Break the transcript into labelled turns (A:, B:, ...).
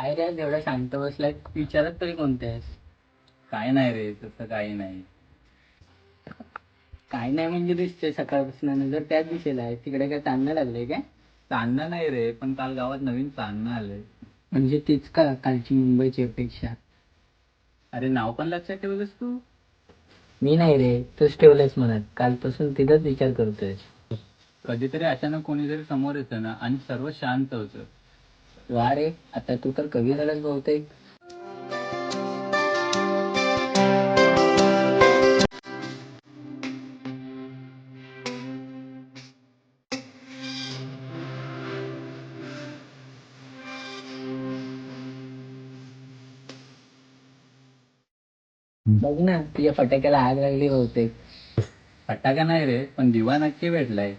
A: काय रे आज एवढा शांत बसलाय, विचारत तरी कोणते आहेस?
B: काय नाही रे, तसं काही नाही.
A: काय नाही म्हणजे दिसतंय सकाळपासून नजर त्याच दिशेला आहे. तिकडे काय चांगलं लागलंय काय?
B: चांदणं नाही रे, पण काल गावात नवीन चांदणं आलंय.
A: म्हणजे तीच का कालची मुंबईची अपेक्षा?
B: अरे नाव पण लक्षात ठेवलंस तू?
A: मी नाही रे, तूच ठेवलंयस मनात. कालपासून तिथंच विचार करतोय.
B: कधीतरी अचानक कोणीतरी समोर येतं ना आणि सर्व शांत होतं.
A: वा रे, आता तू तर कवी झालास बहुतेक. बघ ना, तुझ्या फटाक्याला आग लागली बहुतेक.
B: फटाका नाही रे, पण दिवा नक्की भेटलाय.